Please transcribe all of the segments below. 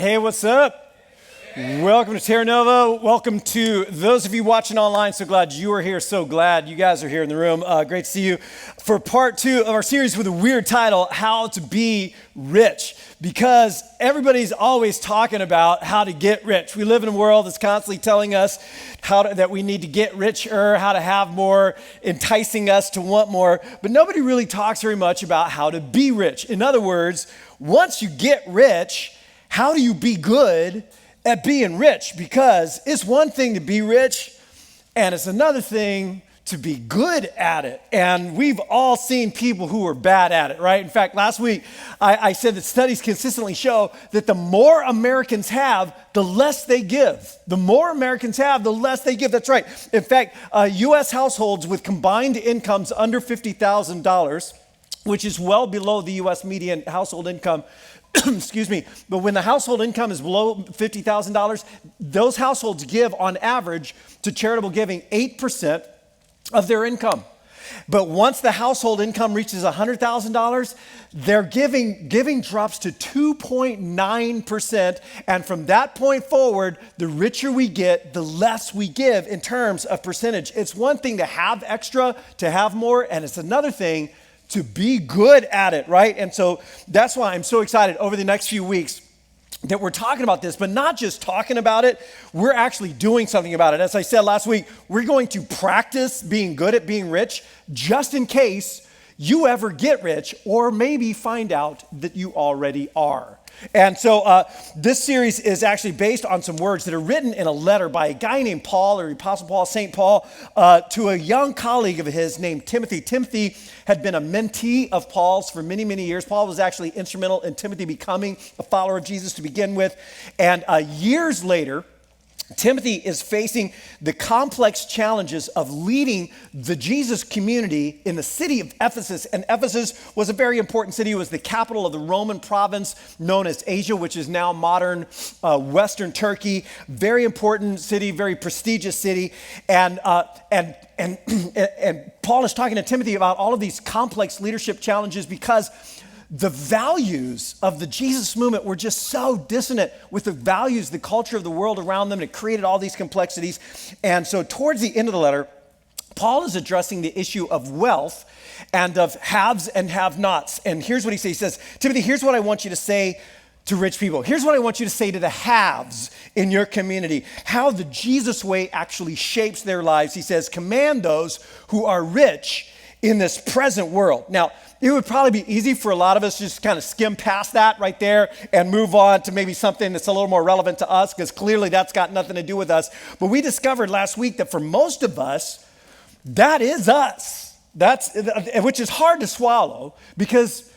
Hey, what's up? Welcome to Terra Nova. Welcome to those of you watching online. So glad you are here. So glad you guys are here in the room. Great to see you for part 2 of our series with a weird title, How to Be Rich. Because everybody's always talking about how to get rich. We live in a world that's constantly telling us that we need to get richer, how to have more, enticing us to want more. But nobody really talks very much about how to be rich. In other words, once you get rich, how do you be good at being rich? Because it's one thing to be rich, and it's another thing to be good at it. And we've all seen people who are bad at it, right? In fact, last week, I said that studies consistently show that the more Americans have, the less they give. The more Americans have, the less they give. That's right. In fact, U.S. households with combined incomes under $50,000, which is well below the U.S. median household income, excuse me, but when the household income is below $50,000, those households give on average to charitable giving 8% of their income. But once the household income reaches $100,000, their giving drops to 2.9%. And from that point forward, the richer we get, the less we give in terms of percentage. It's one thing to have extra, to have more, and it's another thing to be good at it, right? And so that's why I'm so excited over the next few weeks that we're talking about this, but not just talking about it, we're actually doing something about it. As I said last week, we're going to practice being good at being rich just in case you ever get rich or maybe find out that you already are. And so this series is actually based on some words that are written in a letter by a guy named Paul, or Apostle Paul, St. Paul, to a young colleague of his named Timothy. Timothy had been a mentee of Paul's for many, many years. Paul was actually instrumental in Timothy becoming a follower of Jesus to begin with. And years later, Timothy is facing the complex challenges of leading the Jesus community in the city of Ephesus. And Ephesus was a very important city. It was the capital of the Roman province known as Asia, which is now modern Western Turkey. Very important city, very prestigious city. And Paul is talking to Timothy about all of these complex leadership challenges because the values of the Jesus movement were just so dissonant with the values, the culture of the world around them. It created all these complexities. And so towards the end of the letter, Paul is addressing the issue of wealth and of haves and have-nots. And here's what he says. He says, Timothy, here's what I want you to say to rich people. Here's what I want you to say to the haves in your community, how the Jesus way actually shapes their lives. He says, command those who are rich in this present world. Now, it would probably be easy for a lot of us to just kind of skim past that right there and move on to maybe something that's a little more relevant to us, because clearly that's got nothing to do with us. But we discovered last week that for most of us, that is us. Which is hard to swallow because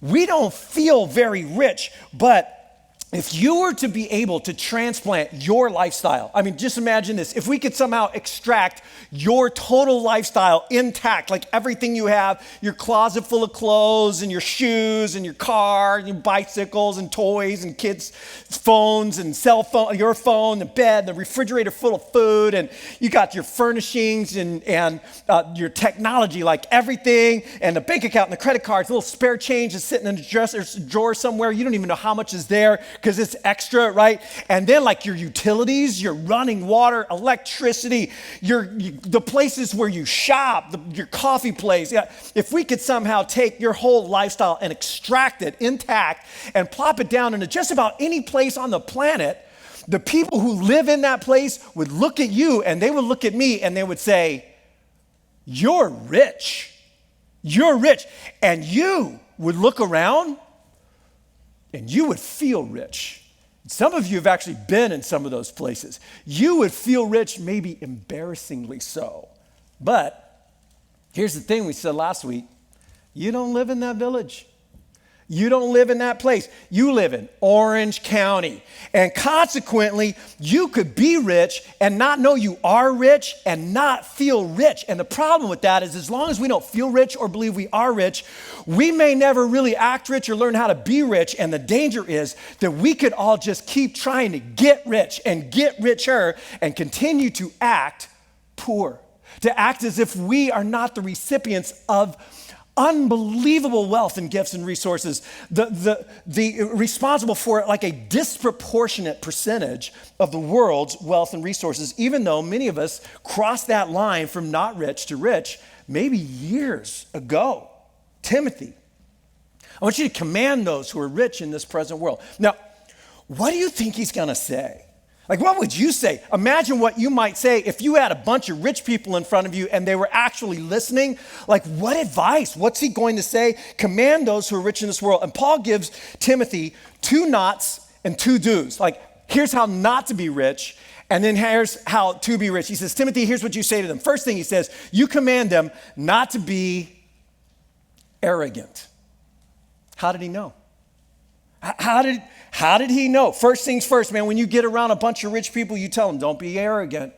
we don't feel very rich. But if you were to be able to transplant your lifestyle, I mean, just imagine this. If we could somehow extract your total lifestyle intact, like everything you have, your closet full of clothes and your shoes and your car and your bicycles and toys and kids' phones and cell phone, your phone, the bed, the refrigerator full of food, and you got your furnishings and your technology, like everything, and the bank account and the credit cards, a little spare change is sitting in a dresser's drawer somewhere. You don't even know how much is there, because it's extra, right? And then like your utilities, your running water, electricity, the places where you shop, your coffee place. Yeah, if we could somehow take your whole lifestyle and extract it intact and plop it down into just about any place on the planet, the people who live in that place would look at you and they would look at me and they would say, you're rich. You're rich. And you would look around and you would feel rich. Some of you have actually been in some of those places. You would feel rich, maybe embarrassingly so. But here's the thing we said last week. You don't live in that village. You don't live in that place. You live in Orange County. And consequently, you could be rich and not know you are rich and not feel rich. And the problem with that is as long as we don't feel rich or believe we are rich, we may never really act rich or learn how to be rich. And the danger is that we could all just keep trying to get rich and get richer and continue to act poor, to act as if we are not the recipients of unbelievable wealth and gifts and resources, the responsible for like a disproportionate percentage of the world's wealth and resources, even though many of us crossed that line from not rich to rich maybe years ago. Timothy, I want you to command those who are rich in this present world. Now, what do you think he's going to say? Like, what would you say? Imagine what you might say if you had a bunch of rich people in front of you and they were actually listening. Like, what advice? What's he going to say? Command those who are rich in this world. And Paul gives Timothy 2 nots and 2 do's. Like, here's how not to be rich, and then here's how to be rich. He says, Timothy, here's what you say to them. First thing he says, you command them not to be arrogant. How did he know? How did he know? First things first, man, when you get around a bunch of rich people, you tell them, don't be arrogant.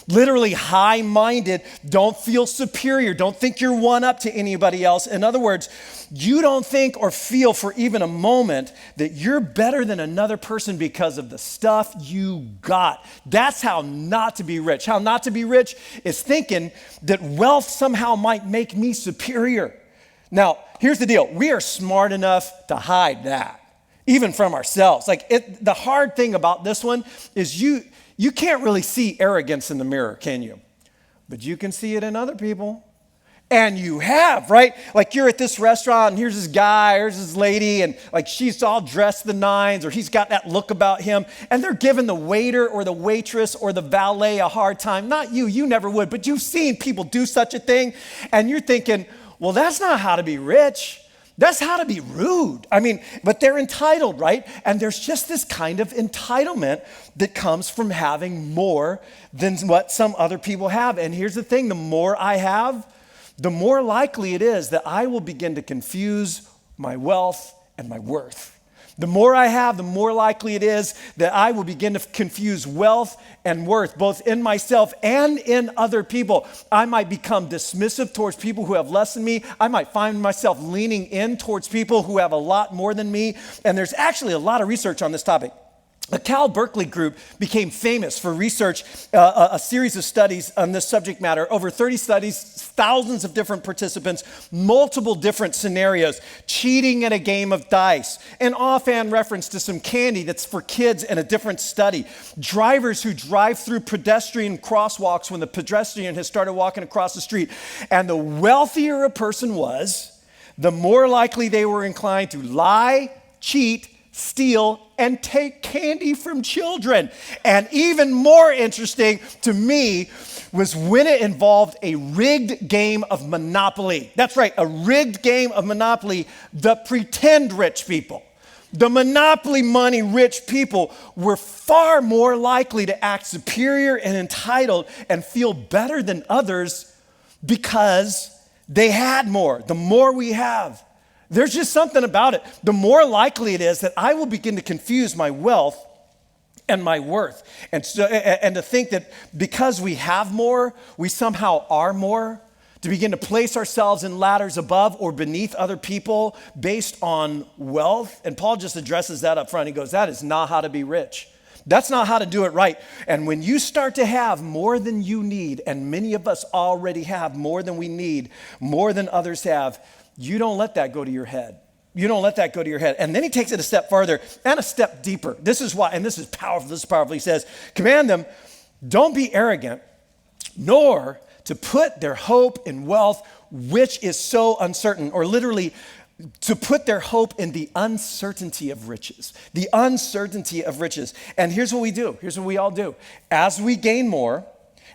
Literally high-minded, don't feel superior, don't think you're one up to anybody else. In other words, you don't think or feel for even a moment that you're better than another person because of the stuff you got. That's how not to be rich. How not to be rich is thinking that wealth somehow might make me superior. Now, here's the deal. We are smart enough to hide that. Even from ourselves. The hard thing about this one is you can't really see arrogance in the mirror, can you? But you can see it in other people. And you have, right? Like you're at this restaurant and here's this guy, here's this lady, and like she's all dressed the nines or he's got that look about him. And they're giving the waiter or the waitress or the valet a hard time. Not you, you never would, but you've seen people do such a thing. And you're thinking, well, that's not how to be rich. That's how to be rude. But they're entitled, right? And there's just this kind of entitlement that comes from having more than what some other people have. And here's the thing, the more I have, the more likely it is that I will begin to confuse my wealth and my worth. The more I have, the more likely it is that I will begin to confuse wealth and worth, both in myself and in other people. I might become dismissive towards people who have less than me. I might find myself leaning in towards people who have a lot more than me. And there's actually a lot of research on this topic. The Cal Berkeley group became famous for research, a series of studies on this subject matter, over 30 studies, thousands of different participants, multiple different scenarios, cheating at a game of dice, an offhand reference to some candy that's for kids in a different study, drivers who drive through pedestrian crosswalks when the pedestrian has started walking across the street. And the wealthier a person was, the more likely they were inclined to lie, cheat, steal, and take candy from children. And even more interesting to me was when it involved a rigged game of Monopoly. That's right, a rigged game of Monopoly. The pretend rich people, the Monopoly money rich people were far more likely to act superior and entitled and feel better than others because they had more. The more we have, there's just something about it. The more likely it is that I will begin to confuse my wealth and my worth. And to think that because we have more, we somehow are more, to begin to place ourselves in ladders above or beneath other people based on wealth. And Paul just addresses that up front. He goes, that is not how to be rich. That's not how to do it right. And when you start to have more than you need, and many of us already have more than we need, more than others have, you don't let that go to your head. You don't let that go to your head. And then he takes it a step farther and a step deeper. This is why, and this is powerful. This is powerful. He says, command them, don't be arrogant, nor to put their hope in wealth, which is so uncertain, or literally to put their hope in the uncertainty of riches. The uncertainty of riches. And here's what we do. Here's what we all do. As we gain more,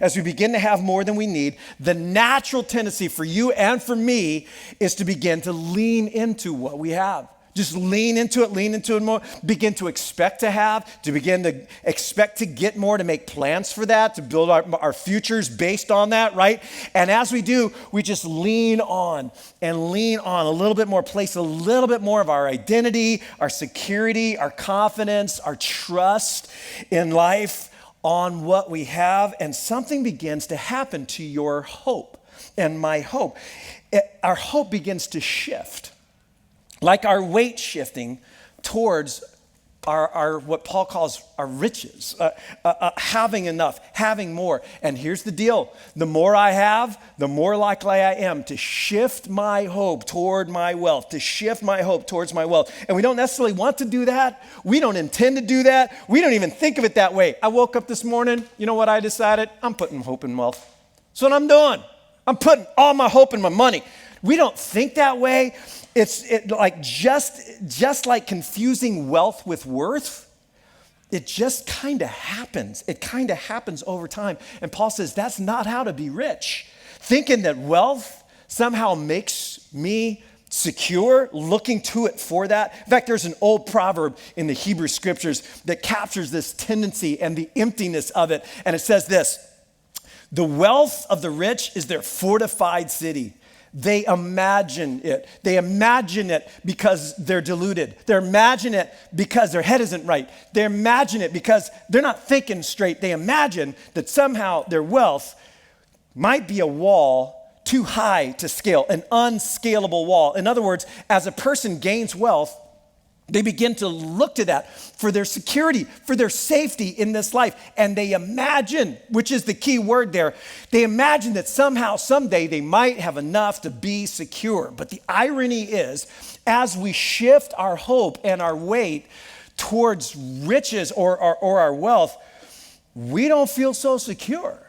as we begin to have more than we need, the natural tendency for you and for me is to begin to lean into what we have. Just lean into it more, begin to expect to have, to begin to expect to get more, to make plans for that, to build our futures based on that, right? And as we do, we just lean on a little bit more, place a little bit more of our identity, our security, our confidence, our trust in life on what we have, and something begins to happen to your hope and my hope. Our hope begins to shift, like our weight shifting towards are what Paul calls our riches, having enough, having more. And here's the deal. The more I have, the more likely I am to shift my hope toward my wealth, to shift my hope towards my wealth. And we don't necessarily want to do that. We don't intend to do that. We don't even think of it that way. I woke up this morning, you know what I decided? I'm putting hope in wealth. That's what I'm doing. I'm putting all my hope in my money. We don't think that way. It's like just like confusing wealth with worth, it just kind of happens. It kind of happens over time. And Paul says that's not how to be rich. Thinking that wealth somehow makes me secure, looking to it for that. In fact, there's an old proverb in the Hebrew scriptures that captures this tendency and the emptiness of it. And it says this: the wealth of the rich is their fortified city. They imagine it. They imagine it because they're deluded. They imagine it because their head isn't right. They imagine it because they're not thinking straight. They imagine that somehow their wealth might be a wall too high to scale, an unscalable wall. In other words, as a person gains wealth, they begin to look to that for their security, for their safety in this life. And they imagine, which is the key word there, they imagine that somehow, someday, they might have enough to be secure. But the irony is, as we shift our hope and our weight towards riches or our wealth, we don't feel so secure.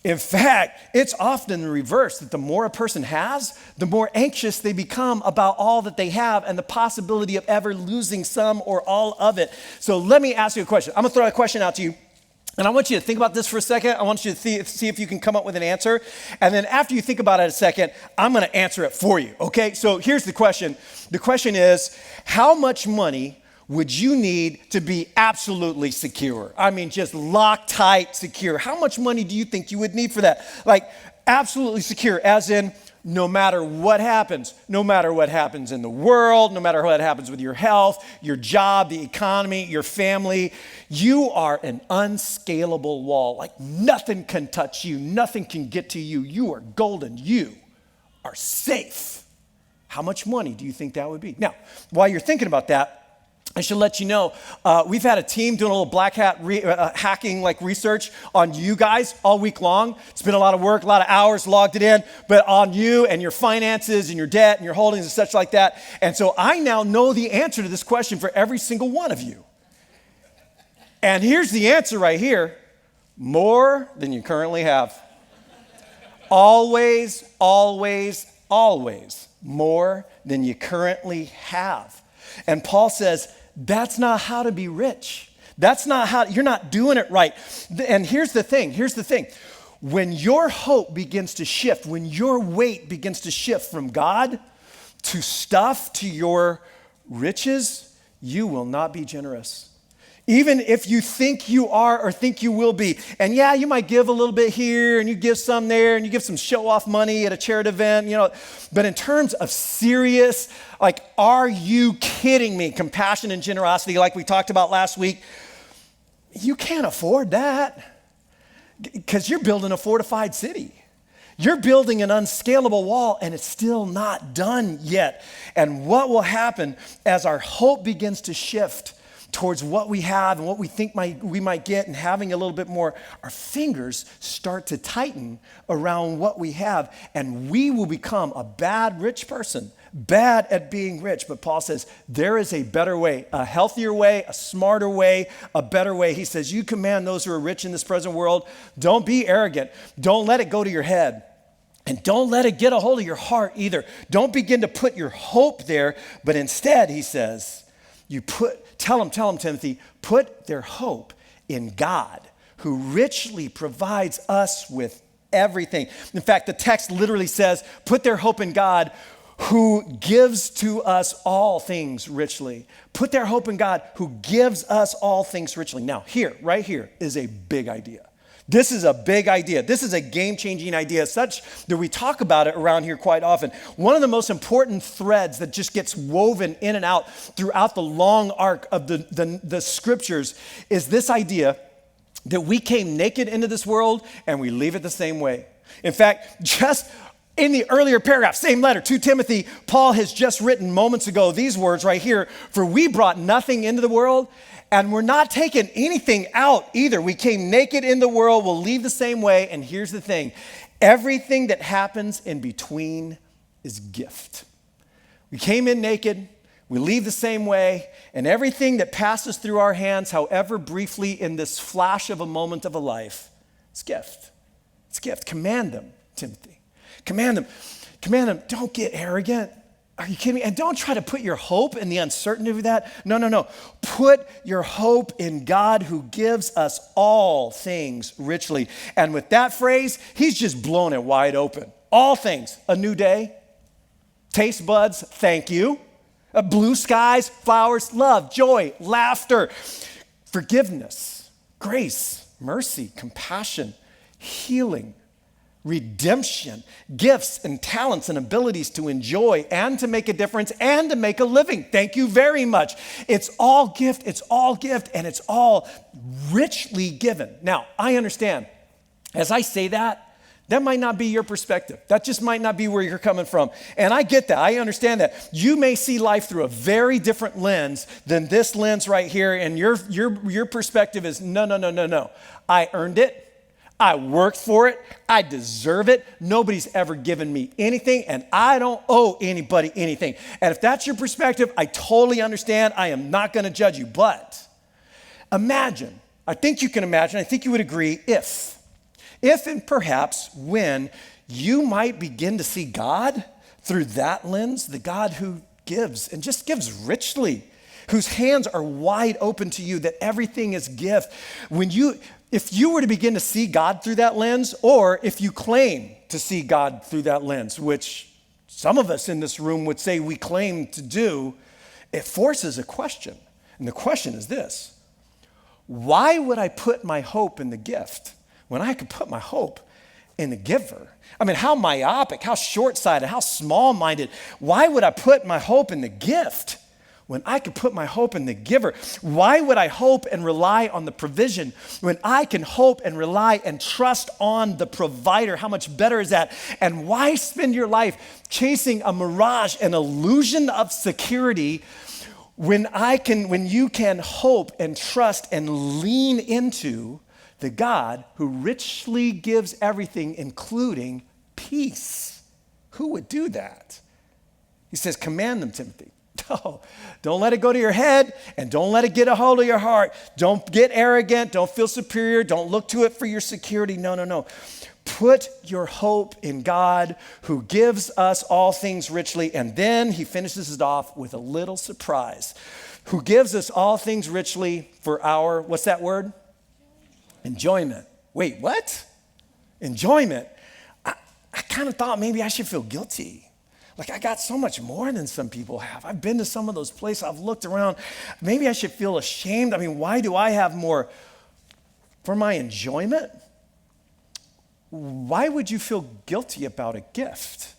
In fact, it's often the reverse, that the more a person has, the more anxious they become about all that they have and the possibility of ever losing some or all of it. So let me ask you a question. I'm gonna throw a question out to you, and I want you to think about this for a second. I want you to see if you can come up with an answer. And then after you think about it a second, I'm gonna answer it for you, okay? So here's the question. The question is, how much money would you need to be absolutely secure? I mean, just Loctite secure. How much money do you think you would need for that? Like, absolutely secure, as in no matter what happens in the world, no matter what happens with your health, your job, the economy, your family, you are an unscalable wall. Like, nothing can touch you, nothing can get to you. You are golden. You are safe. How much money do you think that would be? Now, while you're thinking about that, I should let you know, we've had a team doing a little black hat hacking research on you guys all week long. It's been a lot of work, a lot of hours logged it in, but on you and your finances and your debt and your holdings and such like that. And so I now know the answer to this question for every single one of you. And here's the answer right here: more than you currently have. Always, always, always more than you currently have. And Paul says, that's not how to be rich. That's not how, you're not doing it right. And here's the thing. When your hope begins to shift, when your weight begins to shift from God to stuff, to your riches, you will not be generous. Even if you think you are or think you will be. And yeah, you might give a little bit here and you give some there and you give some show-off money at a charity event, But in terms of serious, are you kidding me? Compassion and generosity, like we talked about last week, you can't afford that because you're building a fortified city. You're building an unscalable wall and it's still not done yet. And what will happen as our hope begins to shift towards what we have and what we think we might get and having a little bit more, our fingers start to tighten around what we have and we will become a bad rich person, bad at being rich. But Paul says there is a better way, a healthier way, a smarter way, a better way. He says, you command those who are rich in this present world, don't be arrogant. Don't let it go to your head. And don't let it get a hold of your heart either. Don't begin to put your hope there, but instead, he says, tell them, Timothy, put their hope in God, who richly provides us with everything. In fact, the text literally says, put their hope in God, who gives to us all things richly. Put their hope in God, who gives us all things richly. Now, right here is a big idea. This is a big idea. This is a game-changing idea, such that we talk about it around here quite often. One of the most important threads that just gets woven in and out throughout the long arc of the scriptures is this idea that we came naked into this world and we leave it the same way. In fact, just In the earlier paragraph, same letter to Timothy, Paul has just written moments ago these words right here, for we brought nothing into the world and we're not taking anything out either. We came naked in the world, we'll leave the same way. And here's the thing, everything that happens in between is gift. We came in naked, we leave the same way, and everything that passes through our hands, however briefly in this flash of a moment of a life, it's gift. It's gift. Command them, Timothy. Command them. Command them. Don't get arrogant. Are you kidding me? And don't try to put your hope in the uncertainty of that. No. Put your hope in God who gives us all things richly. And with that phrase, he's just blown it wide open. All things. A new day. Taste buds. Thank you. Blue skies, flowers, love, joy, laughter, forgiveness, grace, mercy, compassion, healing, redemption, gifts and talents and abilities to enjoy and to make a difference and to make a living. Thank you very much. It's all gift, and it's all richly given. Now, I understand, as I say that might not be your perspective. That just might not be where you're coming from. And I get that. I understand that. You may see life through a very different lens than this lens right here, and your perspective is no. I earned it. I worked for it. I deserve it. Nobody's ever given me anything, and I don't owe anybody anything. And if that's your perspective, I totally understand. I am not going to judge you. But imagine, I think you can imagine, I think you would agree, if and perhaps when you might begin to see God through that lens, the God who gives and just gives richly, whose hands are wide open to you, that everything is gift. If you were to begin to see God through that lens, or if you claim to see God through that lens, which some of us in this room would say we claim to do, it forces a question. And the question is this: why would I put my hope in the gift when I could put my hope in the giver? I mean, how myopic, how short-sighted, how small-minded. Why would I put my hope in the gift when I could put my hope in the giver? Why would I hope and rely on the provision when I can hope and rely and trust on the provider? How much better is that? And why spend your life chasing a mirage, an illusion of security, when you can hope and trust and lean into the God who richly gives everything, including peace? Who would do that? He says, command them, Timothy. No, don't let it go to your head, and don't let it get a hold of your heart. Don't get arrogant. Don't feel superior. Don't look to it for your security. No. Put your hope in God who gives us all things richly. And then he finishes it off with a little surprise. Who gives us all things richly for our, what's that word? Enjoyment. Wait, what? Enjoyment. I kind of thought maybe I should feel guilty. Like, I got so much more than some people have. I've been to some of those places. I've looked around. Maybe I should feel ashamed. I mean, why do I have more? For my enjoyment? Why would you feel guilty about a gift?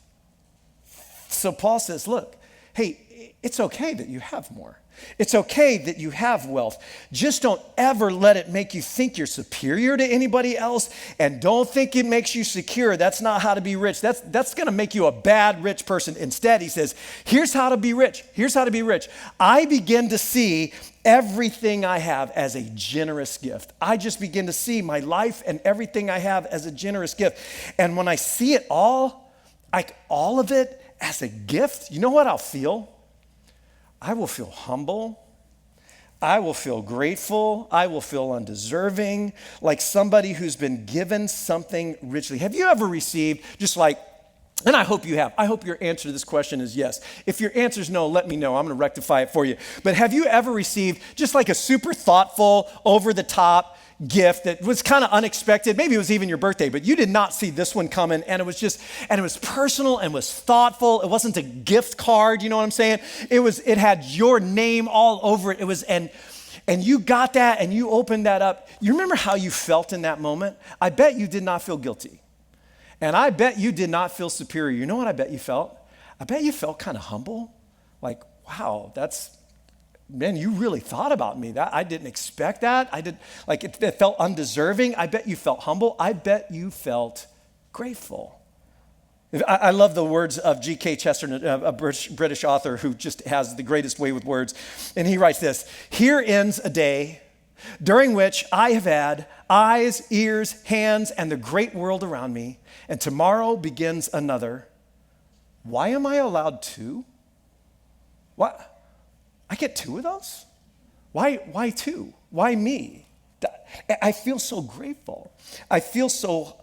So Paul says, look, hey, it's okay that you have more. It's okay that you have wealth. Just don't ever let it make you think you're superior to anybody else, and don't think it makes you secure. That's not how to be rich. That's going to make you a bad rich person. Instead, he says, here's how to be rich. Here's how to be rich. I begin to see everything I have as a generous gift. I just begin to see my life and everything I have as a generous gift. And when I see it all, like all of it as a gift, you know what I'll feel? I will feel humble. I will feel grateful. I will feel undeserving, like somebody who's been given something richly. Have you ever received, just like, and I hope you have. I hope your answer to this question is yes. If your answer is no, let me know. I'm going to rectify it for you. But have you ever received just like a super thoughtful, over-the-top gift that was kind of unexpected? Maybe it was even your birthday, but you did not see this one coming, and it was personal and was thoughtful. It wasn't a gift card, you know what I'm saying? It had your name all over it. It was, and you got that, and you opened that up. You remember how you felt in that moment? I bet you did not feel guilty. And I bet you did not feel superior. You know what I bet you felt? I bet you felt kind of humble. Like, wow, man, you really thought about me. I didn't expect that. It felt undeserving. I bet you felt humble. I bet you felt grateful. I love the words of G.K. Chesterton, a British author who just has the greatest way with words. And he writes this: "Here ends a day during which I have had eyes, ears, hands, and the great world around me, and tomorrow begins another. Why am I allowed two? What? I get two of those? Why two? Why me? I feel so grateful. I feel so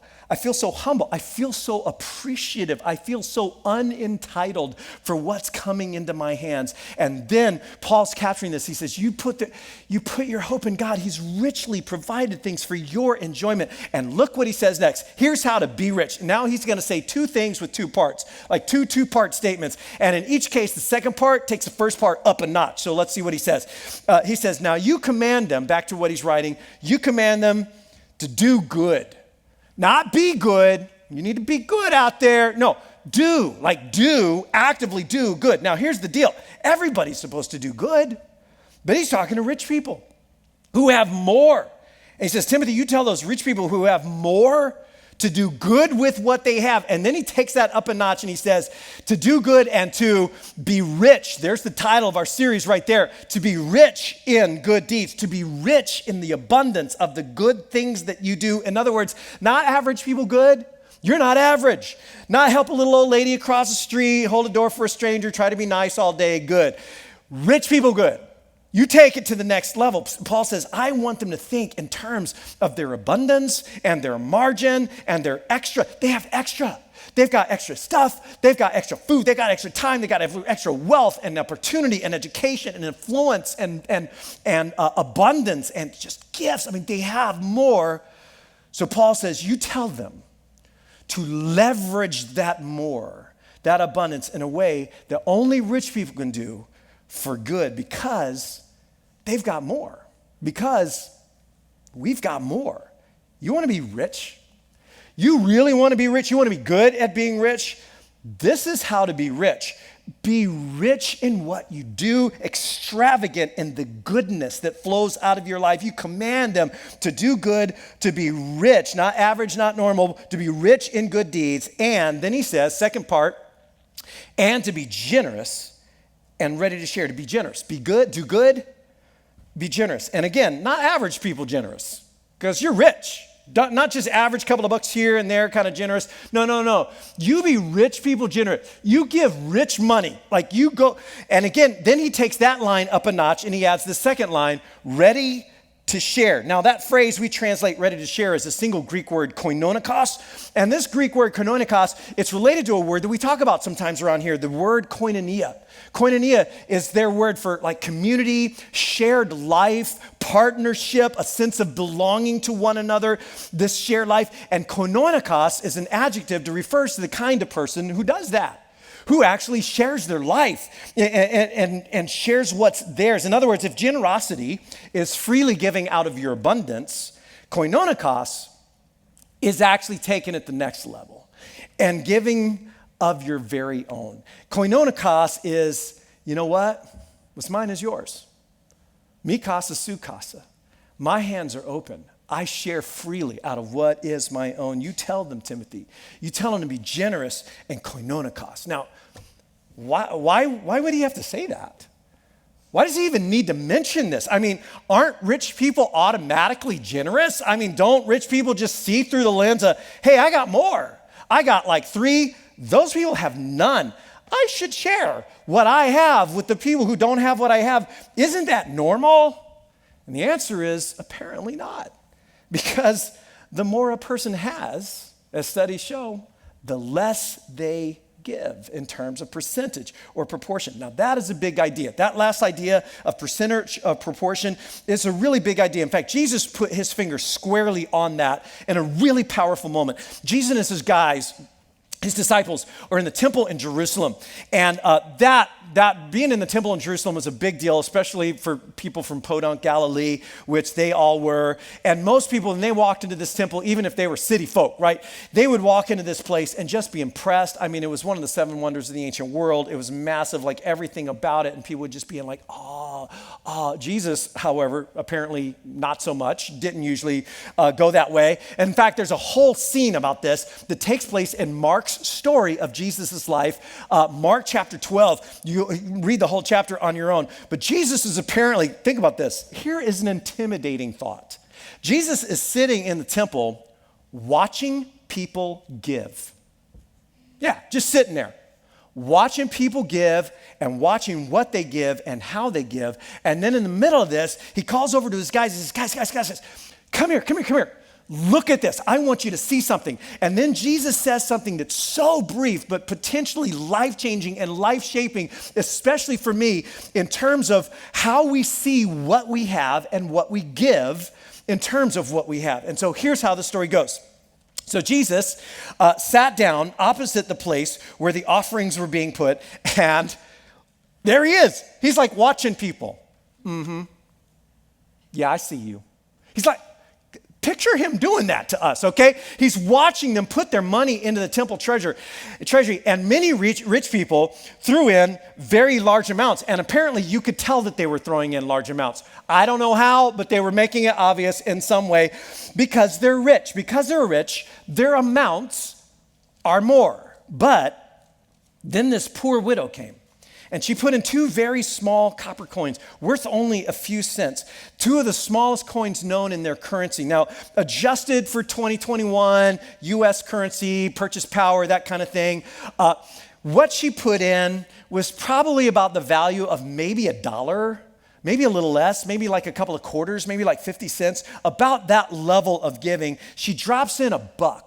humble. I feel so appreciative. I feel so unentitled for what's coming into my hands." And then Paul's capturing this. He says, you put your hope in God. He's richly provided things for your enjoyment. And look what he says next. Here's how to be rich. Now he's going to say two things with two parts, like two-part statements. And in each case, the second part takes the first part up a notch. So let's see what he says. He says, now you command them, back to what he's writing, you command them to do good. Not be good. You need to be good out there. No, actively do good. Now, here's the deal. Everybody's supposed to do good, but he's talking to rich people who have more. And he says, Timothy, you tell those rich people who have more to do good with what they have. And then he takes that up a notch and he says, to do good and to be rich. There's the title of our series right there. To be rich in good deeds. To be rich in the abundance of the good things that you do. In other words, not average people good. You're not average. Not help a little old lady across the street, hold a door for a stranger, try to be nice all day, good. Rich people good. You take it to the next level. Paul says, I want them to think in terms of their abundance and their margin and their extra. They have extra. They've got extra stuff. They've got extra food. They've got extra time. They've got extra wealth and opportunity and education and influence and abundance and just gifts. I mean, they have more. So Paul says, you tell them to leverage that more, that abundance in a way that only rich people can do for good, because they've got more, because we've got more. You want to be rich? You really want to be rich? You want to be good at being rich? This is how to be rich. Be rich in what you do, extravagant in the goodness that flows out of your life. You command them to do good, to be rich, not average, not normal, to be rich in good deeds. And then he says, second part, and to be generous and ready to share. To be generous, be good, do good, be generous. And again, not average people generous, because you're rich. Not just average couple of bucks here and there kind of generous. No. You be rich people generous. You give rich money. Like you go, and again, then he takes that line up a notch and he adds the second line, ready to share. Now that phrase we translate ready to share is a single Greek word, koinonikos. And this Greek word koinonikos, it's related to a word that we talk about sometimes around here, the word koinonia. Koinonia is their word for like community, shared life, partnership, a sense of belonging to one another, this shared life. And koinonikos is an adjective to refer to the kind of person who does that, who actually shares their life and shares what's theirs. In other words, if generosity is freely giving out of your abundance, koinonikos is actually taking it the next level and giving of your very own. Koinonikos is, you know what? What's mine is yours. Mi casa, su casa. My hands are open. I share freely out of what is my own. You tell them, Timothy. You tell them to be generous and koinonikos. Now, why would he have to say that? Why does he even need to mention this? I mean, aren't rich people automatically generous? I mean, don't rich people just see through the lens of, hey, I got more. I got like 3. Those people have none. I should share what I have with the people who don't have what I have. Isn't that normal? And the answer is apparently not. Because the more a person has, as studies show, the less they give in terms of percentage or proportion. Now that is a big idea. That last idea of percentage of proportion is a really big idea. In fact, Jesus put his finger squarely on that in a really powerful moment. Jesus and his disciples are in the temple in Jerusalem. And that being in the temple in Jerusalem was a big deal, especially for people from Podunk, Galilee, which they all were. And most people, when they walked into this temple, even if they were city folk, right, they would walk into this place and just be impressed. I mean, it was one of the 7 wonders of the ancient world. It was massive, like everything about it. And people would just be in like, oh. Jesus, however, apparently not so much, didn't usually go that way. In fact, there's a whole scene about this that takes place in Mark Mark's story of Jesus' life. Mark chapter 12, you read the whole chapter on your own. But Jesus is apparently, think about this. Here is an intimidating thought. Jesus is sitting in the temple watching people give. Yeah, just sitting there. Watching people give and watching what they give and how they give. And then in the middle of this, he calls over to his guys and says, guys, come here. Look at this. I want you to see something. And then Jesus says something that's so brief, but potentially life-changing and life-shaping, especially for me, in terms of how we see what we have and what we give in terms of what we have. And so here's how the story goes. So Jesus sat down opposite the place where the offerings were being put, and there he is. He's like watching people. Yeah, I see you. He's like, picture him doing that to us, okay? He's watching them put their money into the temple treasury, and many rich people threw in very large amounts, and apparently you could tell that they were throwing in large amounts. I don't know how, but they were making it obvious in some way because they're rich. Because they're rich, their amounts are more. But then this poor widow came. And she put in 2 very small copper coins, worth only a few cents. 2 of the smallest coins known in their currency. Now, adjusted for 2021, U.S. currency, purchase power, that kind of thing. What she put in was probably about the value of maybe $1, maybe a little less, maybe like a couple of quarters, maybe like 50 cents. About that level of giving. She drops in $1.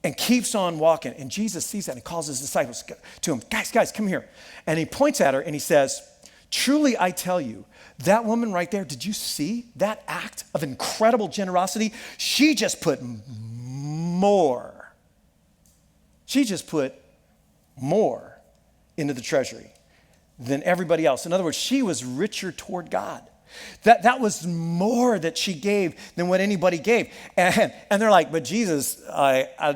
And keeps on walking. And Jesus sees that and calls his disciples to him, guys, come here. And he points at her and he says, truly I tell you, that woman right there, did you see that act of incredible generosity? She just put more. She just put more into the treasury than everybody else. In other words, she was richer toward God. That was more that she gave than what anybody gave. And they're like, but Jesus,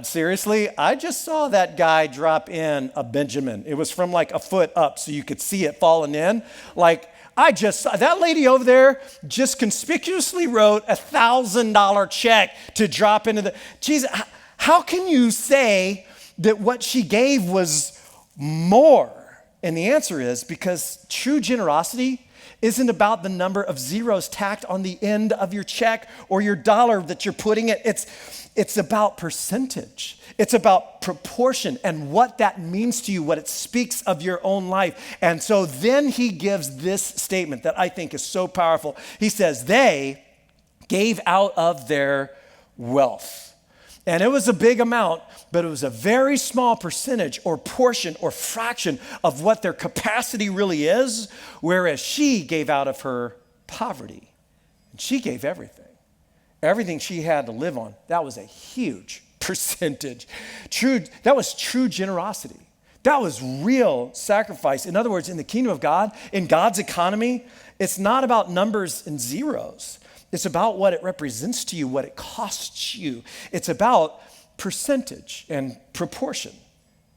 seriously, I just saw that guy drop in a Benjamin. It was from like a foot up so you could see it falling in. Like, that lady over there just conspicuously wrote $1,000 check to drop into the, Jesus, how can you say that what she gave was more? And the answer is because true generosity isn't about the number of zeros tacked on the end of your check or your dollar that you're putting it. It's about percentage. It's about proportion and what that means to you, what it speaks of your own life. And so then he gives this statement that I think is so powerful. He says, they gave out of their wealth. And it was a big amount, but it was a very small percentage or portion or fraction of what their capacity really is, whereas she gave out of her poverty. And she gave everything. Everything she had to live on. That was a huge percentage. That was true generosity. That was real sacrifice. In other words, in the kingdom of God, in God's economy, it's not about numbers and zeros. It's about what it represents to you, what it costs you. It's about percentage and proportion.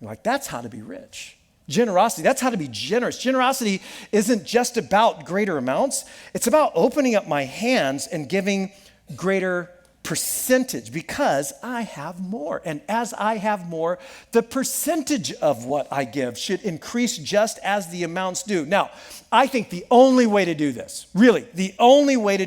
Like, that's how to be rich. Generosity, that's how to be generous. Generosity isn't just about greater amounts. It's about opening up my hands and giving greater percentage because I have more. And as I have more, the percentage of what I give should increase just as the amounts do. Now, I think the only way to do this, really, the only way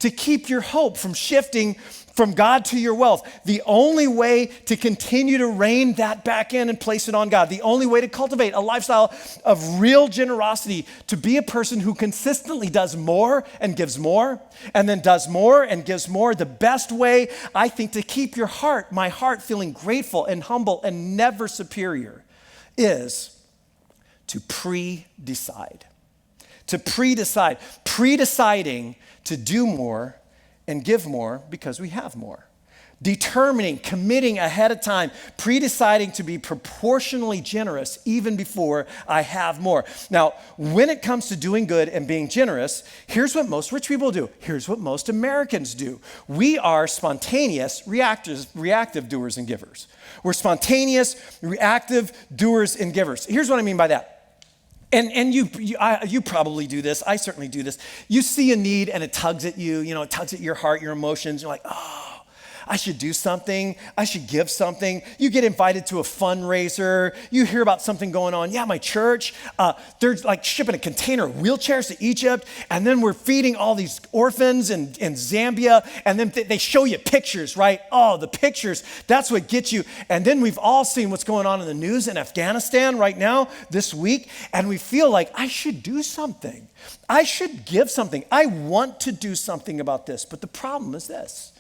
to keep your hope from shifting from God to your wealth, the only way to continue to rein that back in and place it on God, the only way to cultivate a lifestyle of real generosity, to be a person who consistently does more and gives more, and then does more and gives more, the best way, I think, to keep my heart feeling grateful and humble and never superior is to pre-decide. Pre-deciding to do more and give more because we have more. Determining, committing ahead of time, pre-deciding to be proportionally generous even before I have more. Now, when it comes to doing good and being generous, here's what most rich people do. Here's what most Americans do. We are spontaneous, reactive doers and givers. We're spontaneous, reactive doers and givers. Here's what I mean by that. And you probably do this. I certainly do this. You see a need and it tugs at you. It tugs at your heart, your emotions. You're like, oh, I should do something. I should give something. You get invited to a fundraiser. You hear about something going on. Yeah, my church, they're like shipping a container of wheelchairs to Egypt, and then we're feeding all these orphans in Zambia, and then they show you pictures, right? Oh, the pictures, that's what gets you. And then we've all seen what's going on in the news in Afghanistan right now, this week, and we feel like I should do something. I should give something. I want to do something about this. But the problem is this.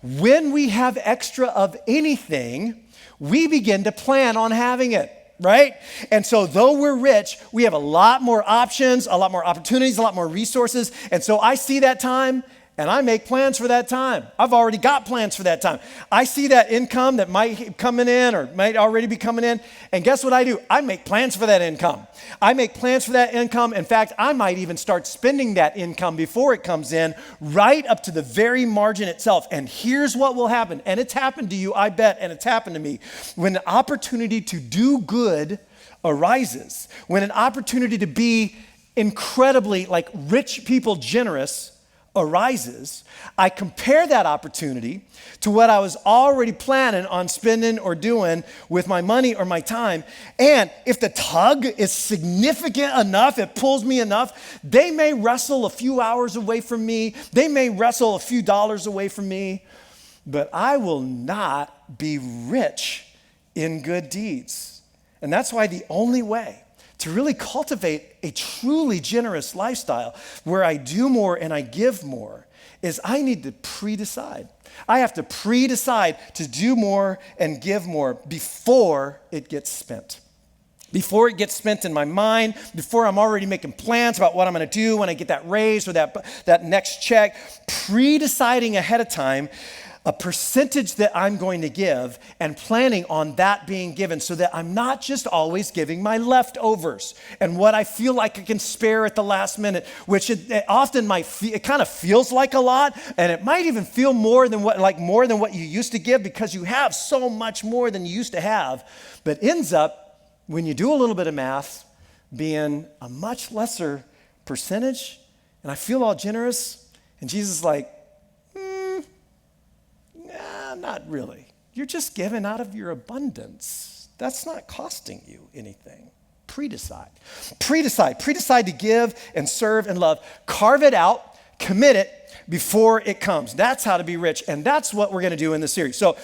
When we have extra of anything, we begin to plan on having it, right? And so though we're rich, we have a lot more options, a lot more opportunities, a lot more resources. And so I see that time and I make plans for that time. I've already got plans for that time. I see that income that might be coming in or might already be coming in. And guess what I do? I make plans for that income. I make plans for that income. In fact, I might even start spending that income before it comes in, right up to the very margin itself. And here's what will happen. And it's happened to you, I bet, and it's happened to me. When the opportunity to do good arises, when an opportunity to be incredibly, like rich people generous arises, I compare that opportunity to what I was already planning on spending or doing with my money or my time. And if the tug is significant enough, it pulls me enough, they may wrestle a few hours away from me. They may wrestle a few dollars away from me, but I will not be rich in good deeds. And that's why the only way to really cultivate a truly generous lifestyle where I do more and I give more is I need to pre-decide. I have to pre-decide to do more and give more before it gets spent. Before it gets spent in my mind, before I'm already making plans about what I'm going to do when I get that raise or that next check, pre-deciding ahead of time a percentage that I'm going to give and planning on that being given so that I'm not just always giving my leftovers and what I feel like I can spare at the last minute, which it often it kind of feels like a lot, and it might even feel more than what you used to give because you have so much more than you used to have, but ends up, when you do a little bit of math, being a much lesser percentage, and I feel all generous, and Jesus is like, not really. You're just giving out of your abundance. That's not costing you anything. Pre-decide. Pre-decide to give and serve and love. Carve it out, commit it before it comes. That's how to be rich, and that's what we're going to do in this series. So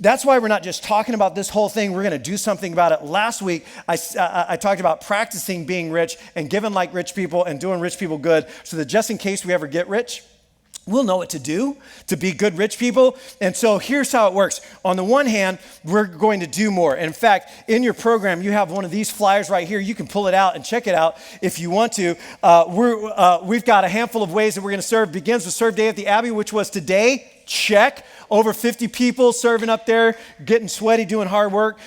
that's why we're not just talking about this whole thing. We're going to do something about it. Last week, I talked about practicing being rich and giving like rich people and doing rich people good so that just in case we ever get rich, we'll know what to do to be good rich people. And so here's how it works. On the one hand, we're going to do more. And in fact, in your program, you have one of these flyers right here. You can pull it out and check it out if you want to. We've got a handful of ways that we're going to serve. It begins with Serve Day at the Abbey, which was today. Check. Over 50 people serving up there, getting sweaty, doing hard work.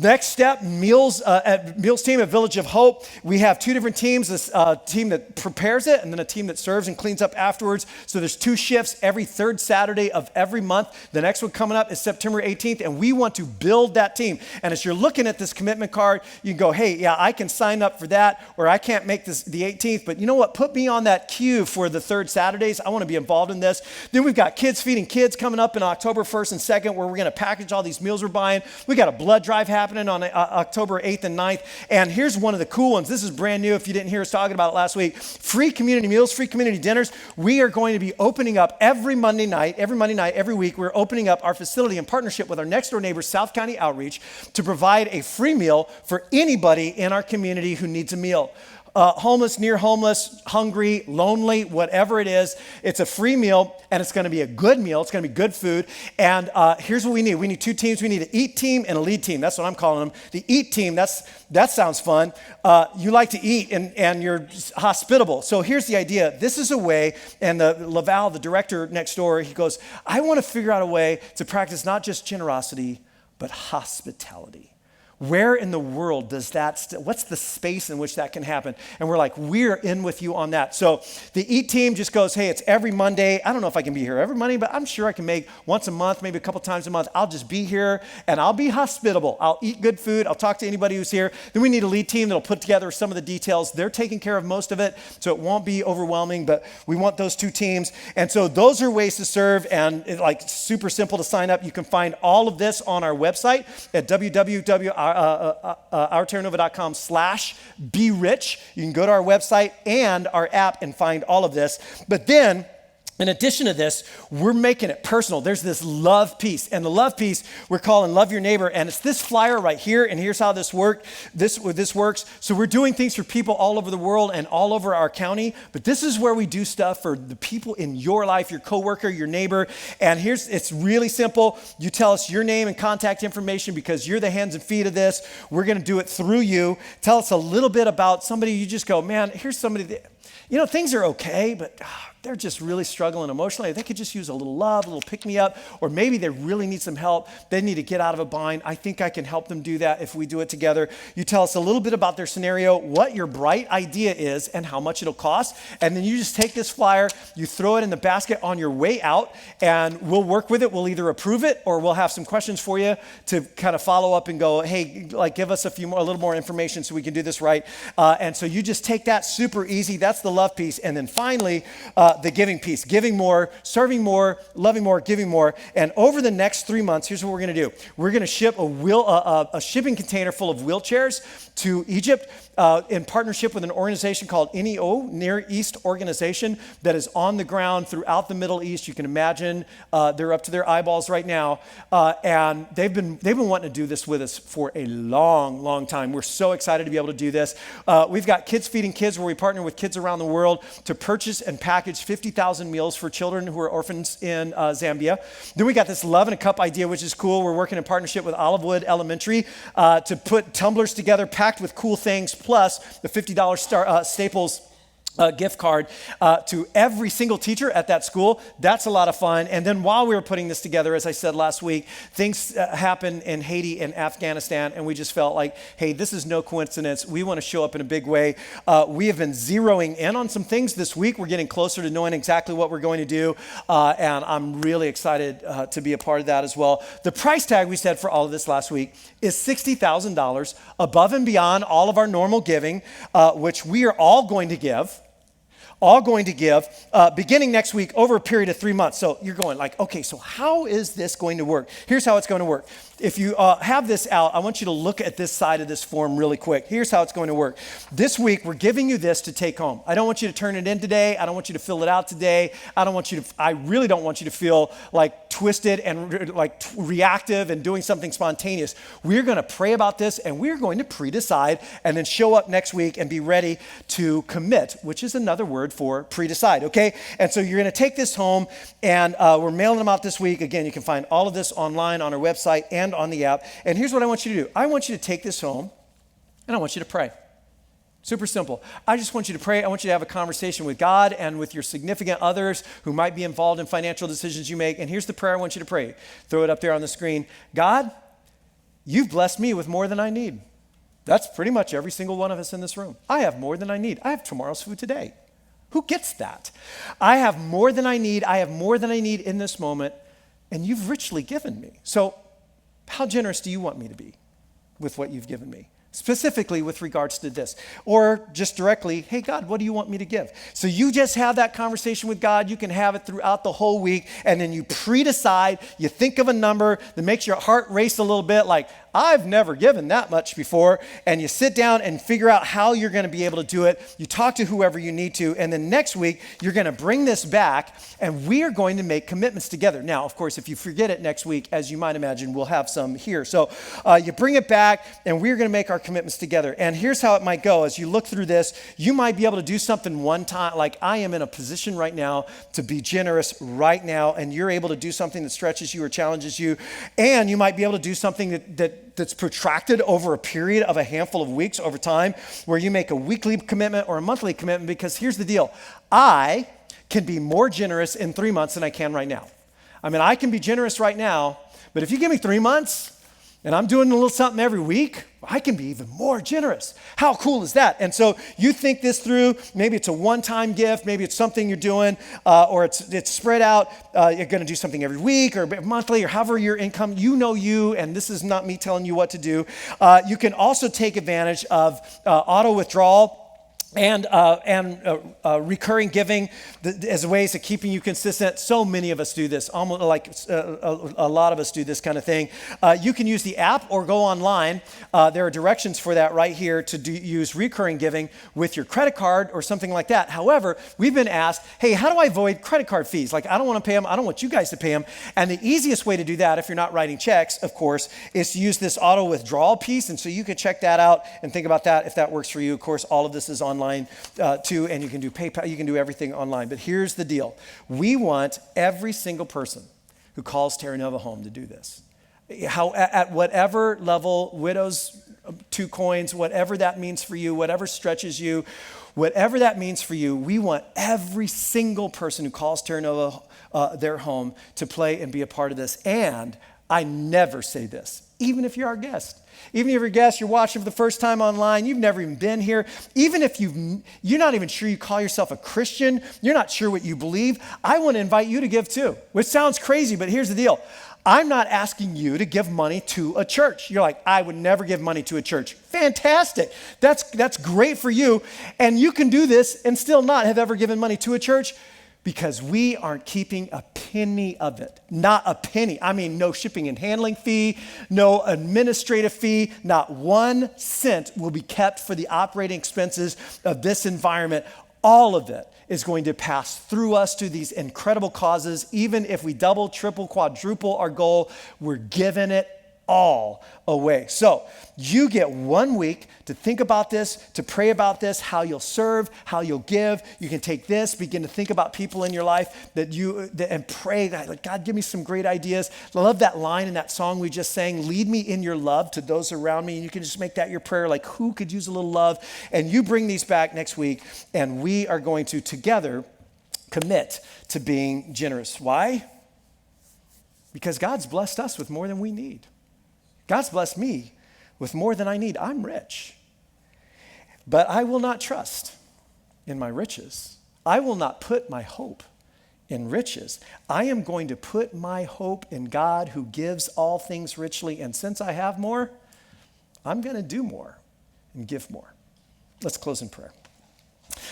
Next step, meals team at Village of Hope. We have two different teams, a team that prepares it and then a team that serves and cleans up afterwards. So there's 2 shifts every third Saturday of every month. The next one coming up is September 18th, and we want to build that team. And as you're looking at this commitment card, you can go, hey, yeah, I can sign up for that, or I can't make this the 18th, but you know what? Put me on that queue for the third Saturdays. I want to be involved in this. Then we've got Kids Feeding Kids coming up in October 1st and 2nd, where we're going to package all these meals we're buying. We got a blood drive happening on October 8th and 9th. And here's one of the cool ones. This is brand new if you didn't hear us talking about it last week. Free community meals, free community dinners. We are going to be opening up every Monday night, every week, we're opening up our facility in partnership with our next door neighbor, South County Outreach, to provide a free meal for anybody in our community who needs a meal. Homeless, near homeless, hungry, lonely, whatever it is, it's a free meal, and it's going to be a good meal. It's going to be good food. And here's what we need. We need 2 teams. We need an eat team and a lead team. That's what I'm calling them. The eat team, that sounds fun. You like to eat, and you're hospitable. So here's the idea. This is a way, and Laval, the director next door, he goes, I want to figure out a way to practice not just generosity, but hospitality. Where in the world does that, what's the space in which that can happen? And we're like, we're in with you on that. So the EAT team just goes, hey, it's every Monday. I don't know if I can be here every Monday, but I'm sure I can make once a month, maybe a couple times a month. I'll just be here and I'll be hospitable. I'll eat good food. I'll talk to anybody who's here. Then we need a lead team that'll put together some of the details. They're taking care of most of it, so it won't be overwhelming, but we want those two teams. And so those are ways to serve, and it's like super simple to sign up. You can find all of this on our website at ourterranova.com/be-rich. You can go to our website and our app and find all of this. But then, in addition to this, we're making it personal. There's this love piece, and the love piece we're calling Love Your Neighbor, and it's this flyer right here, and here's how this works. So we're doing things for people all over the world and all over our county, but this is where we do stuff for the people in your life, your coworker, your neighbor, and it's really simple. You tell us your name and contact information because you're the hands and feet of this. We're gonna do it through you. Tell us a little bit about somebody you just go, man, here's somebody that, things are okay, but they're just really struggling emotionally. They could just use a little love, a little pick-me-up, or maybe they really need some help. They need to get out of a bind. I think I can help them do that if we do it together. You tell us a little bit about their scenario, what your bright idea is, and how much it'll cost, and then you just take this flyer, you throw it in the basket on your way out, and we'll work with it. We'll either approve it, or we'll have some questions for you to kind of follow up and go, hey, give us a little more information so we can do this right. And so you just take that, super easy. That's the love piece. And then finally, the giving piece, giving more, serving more, loving more, giving more. And over the next 3 months, here's what we're going to do. We're going to ship a shipping container full of wheelchairs to Egypt in partnership with an organization called NEO, Near East Organization, that is on the ground throughout the Middle East. You can imagine they're up to their eyeballs right now. And they've been wanting to do this with us for a long, long time. We're so excited to be able to do this. We've got Kids Feeding Kids, where we partner with kids around the world to purchase and package 50,000 meals for children who are orphans in Zambia. Then we got this Love in a Cup idea, which is cool. We're working in partnership with Olivewood Elementary to put tumblers together packed with cool things, plus the $50 Staples gift card to every single teacher at that school. That's a lot of fun. And then while we were putting this together, as I said last week, things happened in Haiti and Afghanistan, and we just felt like, hey, this is no coincidence. We want to show up in a big way. We have been zeroing in on some things this week. We're getting closer to knowing exactly what we're going to do, and I'm really excited to be a part of that as well. The price tag we said for all of this last week is $60,000 above and beyond all of our normal giving, which we are all going to give beginning next week over a period of 3 months. So you're going like, okay, so how is this going to work? Here's how it's going to work. If you have this out, I want you to look at this side of this form really quick. Here's how it's going to work. This week, we're giving you this to take home. I don't want you to turn it in today. I don't want you to fill it out today. I really don't want you to feel like twisted and like reactive and doing something spontaneous. We're going to pray about this, and we're going to pre-decide and then show up next week and be ready to commit, which is another word for pre-decide, okay? And so you're going to take this home, and we're mailing them out this week. Again, you can find all of this online on our website and on the app. And here's what I want you to do. I want you to take this home, and I want you to pray. Super simple. I just want you to pray. I want you to have a conversation with God and with your significant others who might be involved in financial decisions you make. And here's the prayer I want you to pray. Throw it up there on the screen. God, you've blessed me with more than I need. That's pretty much every single one of us in this room. I have more than I need. I have tomorrow's food today. Who gets that? I have more than I need. I have more than I need in this moment, and you've richly given me. So how generous do you want me to be with what you've given me? Specifically with regards to this. Or just directly, hey, God, what do you want me to give? So you just have that conversation with God. You can have it throughout the whole week, and then you pre-decide, you think of a number that makes your heart race a little bit, like, I've never given that much before, and you sit down and figure out how you're going to be able to do it. You talk to whoever you need to, and then next week, you're going to bring this back, and we are going to make commitments together. Now, of course, if you forget it next week, as you might imagine, we'll have some here. So you bring it back, and we're going to make our commitments together. And here's how it might go. As you look through this, you might be able to do something one time, like I am in a position right now to be generous right now, and you're able to do something that stretches you or challenges you, and you might be able to do something that's protracted over a period of a handful of weeks over time, where you make a weekly commitment or a monthly commitment, because here's the deal. I can be more generous in 3 months than I can right now. I mean, I can be generous right now, but if you give me 3 months, and I'm doing a little something every week, I can be even more generous. How cool is that? And so you think this through. Maybe it's a one-time gift. Maybe it's something you're doing, or it's spread out. You're going to do something every week or monthly or however your income. You know you, and this is not me telling you what to do. You can also take advantage of auto withdrawal and recurring giving as ways of keeping you consistent. So many of us do this, almost like a lot of us do this kind of thing. You can use the app or go online. There are directions for that right here to use recurring giving with your credit card or something like that. However, we've been asked, hey, how do I avoid credit card fees? Like, I don't want to pay them. I don't want you guys to pay them. And the easiest way to do that, if you're not writing checks, of course, is to use this auto withdrawal piece. And so you could check that out and think about that if that works for you. Of course, all of this is online too, and you can do PayPal, you can do everything online. But here's the deal. We want every single person who calls Terra Nova home to do this. At whatever level, widows, 2 coins, whatever that means for you, whatever stretches you, whatever that means for you, we want every single person who calls Terra Nova their home to play and be a part of this. And I never say this, even if you're our guest. Even if you're a guest, you're watching for the first time online, you've never even been here, even if you're not even sure you call yourself a Christian, you're not sure what you believe, I want to invite you to give too, which sounds crazy, but here's the deal. I'm not asking you to give money to a church. You're like, I would never give money to a church. Fantastic. That's great for you. And you can do this and still not have ever given money to a church, because we aren't keeping a penny of it. Not a penny. I mean, no shipping and handling fee, no administrative fee, not 1 cent will be kept for the operating expenses of this environment. All of it is going to pass through us to these incredible causes. Even if we double, triple, quadruple our goal, we're giving it all away. So you get 1 week to think about this, to pray about this, how you'll serve, how you'll give. You can take this, begin to think about people in your life and pray, like, God, give me some great ideas. I love that line in that song we just sang, lead me in your love to those around me. And you can just make that your prayer, like, who could use a little love? And you bring these back next week, and we are going to together commit to being generous. Why? Because God's blessed us with more than we need. God's blessed me with more than I need. I'm rich, but I will not trust in my riches. I will not put my hope in riches. I am going to put my hope in God who gives all things richly. And since I have more, I'm going to do more and give more. Let's close in prayer.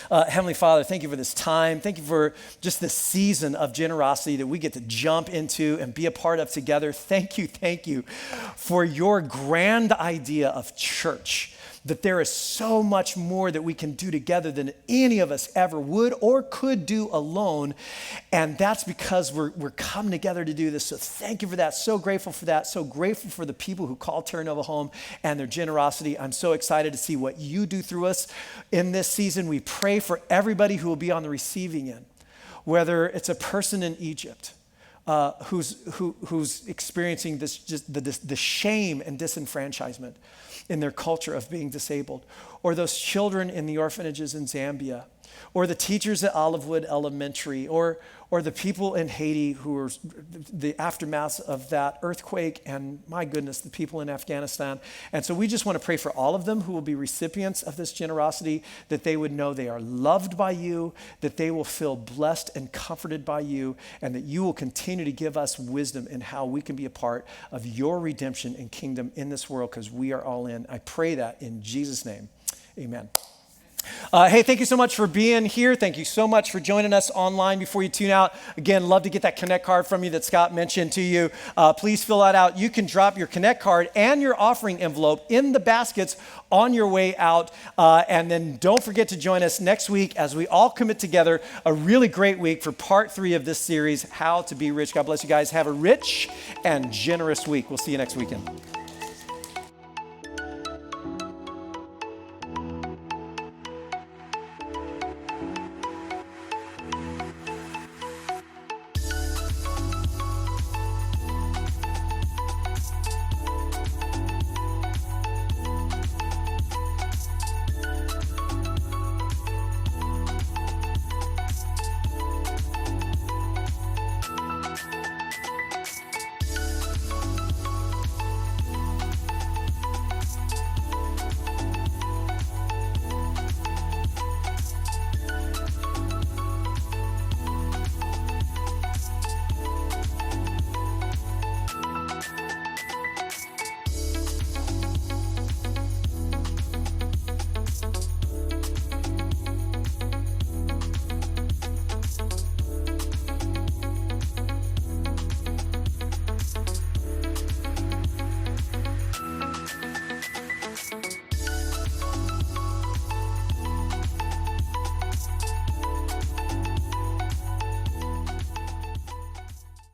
Heavenly Father, thank you for this time. Thank you for just this season of generosity that we get to jump into and be a part of together. Thank you for your grand idea of church, that there is so much more that we can do together than any of us ever would or could do alone. And that's because we're coming together to do this. So thank you for that. So grateful for that. So grateful for the people who call Terra Nova home and their generosity. I'm so excited to see what you do through us in this season. We pray for everybody who will be on the receiving end, whether it's a person in Egypt who's experiencing this, just the shame and disenfranchisement in their culture of being disabled, or those children in the orphanages in Zambia, or the teachers at Olivewood Elementary, or the people in Haiti who are the aftermath of that earthquake, and my goodness, the people in Afghanistan. And so we just want to pray for all of them who will be recipients of this generosity, that they would know they are loved by you, that they will feel blessed and comforted by you, and that you will continue to give us wisdom in how we can be a part of your redemption and kingdom in this world, because we are all in. I pray that in Jesus' name. Amen. Hey, thank you so much for being here. Thank you so much for joining us online. Before you tune out, again, love to get that Connect card from you that Scott mentioned to you. Please fill that out. You can drop your Connect card and your offering envelope in the baskets on your way out. And then don't forget to join us next week as we all commit together a really great week for part 3 of this series, How to Be Rich. God bless you guys. Have a rich and generous week. We'll see you next weekend.